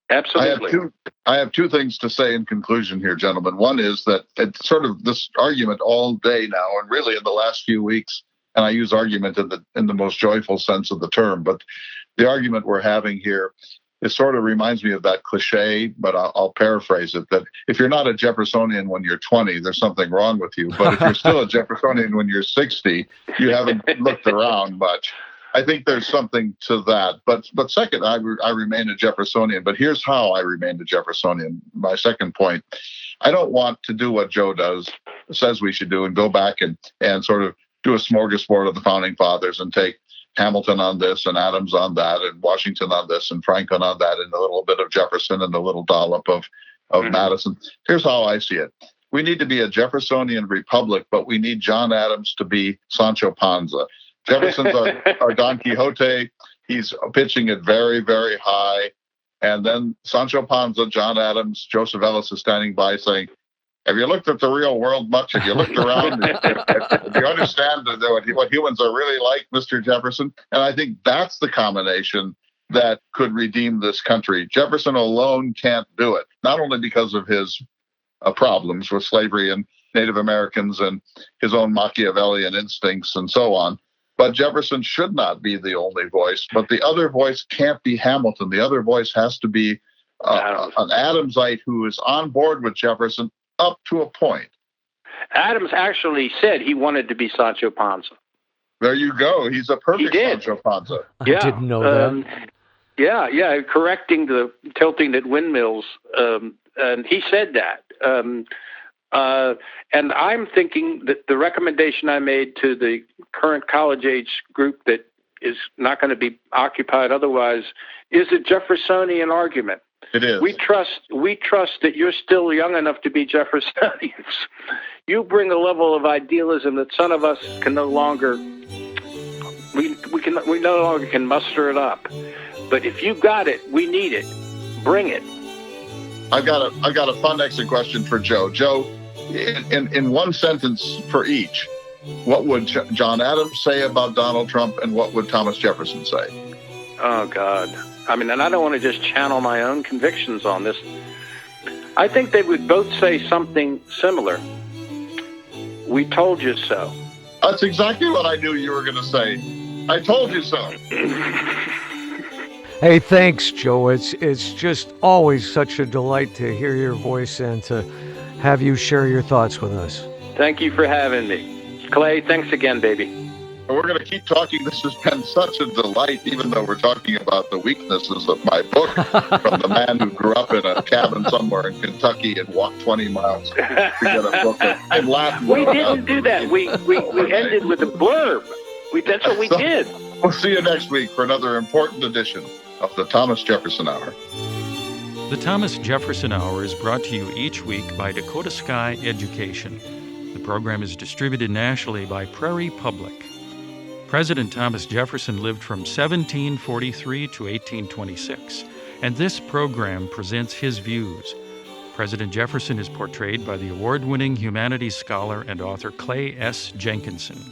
Absolutely. I have two things to say in conclusion here, gentlemen. One is that it's sort of this argument all day now, and really in the last few weeks, and I use argument in the most joyful sense of the term, but the argument we're having here, it sort of reminds me of that cliche, but I'll paraphrase it, that if you're not a Jeffersonian when you're 20, there's something wrong with you. But if you're still a Jeffersonian when you're 60, you haven't looked around much. I think there's something to that. But second, I remain a Jeffersonian. But here's how I remain a Jeffersonian. My second point, I don't want to do what Joe says we should do, and go back and sort of do a smorgasbord of the Founding Fathers and take Hamilton on this and Adams on that and Washington on this and Franklin on that and a little bit of Jefferson and a little dollop of Madison. Here's how I see it. We need to be a Jeffersonian Republic, but we need John Adams to be Sancho Panza. Jefferson's our Don Quixote. He's pitching it very, very high. And then Sancho Panza, John Adams, Joseph Ellis is standing by saying, have you looked at the real world much? Have you looked around? Do you understand what humans are really like, Mr. Jefferson? And I think that's the combination that could redeem this country. Jefferson alone can't do it, not only because of his problems with slavery and Native Americans and his own Machiavellian instincts and so on, but Jefferson should not be the only voice. But the other voice can't be Hamilton. The other voice has to be an Adamsite who is on board with Jefferson up to a point. Adams actually said he wanted to be Sancho Panza. There you go. He's a perfect Sancho Panza. I didn't know that. Yeah, correcting the tilting at windmills. And he said that. And I'm thinking that the recommendation I made to the current college age group that is not going to be occupied otherwise is a Jeffersonian argument. It is. We trust that you're still young enough to be Jeffersonians. You bring a level of idealism that some of us can no longer muster it up. But if you got it, we need it. Bring it. I've got a fun exit question for Joe. Joe, in one sentence for each, what would John Adams say about Donald Trump, and what would Thomas Jefferson say? Oh God. I mean, and I don't want to just channel my own convictions on this. I think they would both say something similar. We told you so. That's exactly what I knew you were going to say. I told you so. Hey, thanks, Joe. It's just always such a delight to hear your voice and to have you share your thoughts with us. Thank you for having me. Clay, thanks again, baby. We're going to keep talking. This has been such a delight, even though we're talking about the weaknesses of my book, from the man who grew up in a cabin somewhere in Kentucky and walked 20 miles to get a book in Latin. We didn't do that. We ended with a blurb. That's what we did. We'll see you next week for another important edition of the Thomas Jefferson Hour. The Thomas Jefferson Hour is brought to you each week by Dakota Sky Education. The program is distributed nationally by Prairie Public. President Thomas Jefferson lived from 1743 to 1826, and this program presents his views. President Jefferson is portrayed by the award-winning humanities scholar and author Clay S. Jenkinson.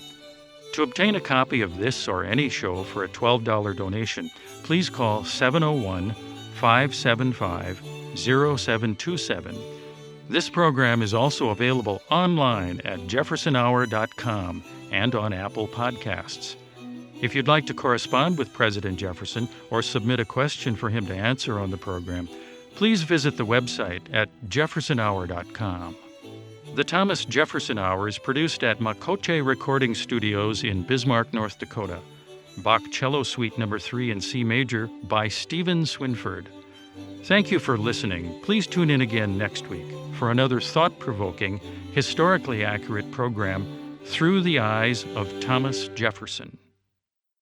To obtain a copy of this or any show for a $12 donation, please call 701-575-0727. This program is also available online at jeffersonhour.com and on Apple Podcasts. If you'd like to correspond with President Jefferson or submit a question for him to answer on the program, please visit the website at jeffersonhour.com. The Thomas Jefferson Hour is produced at Makoche Recording Studios in Bismarck, North Dakota. Bach Cello Suite No. 3 in C Major by Stephen Swinford. Thank you for listening. Please tune in again next week for another thought-provoking, historically accurate program through the eyes of Thomas Jefferson.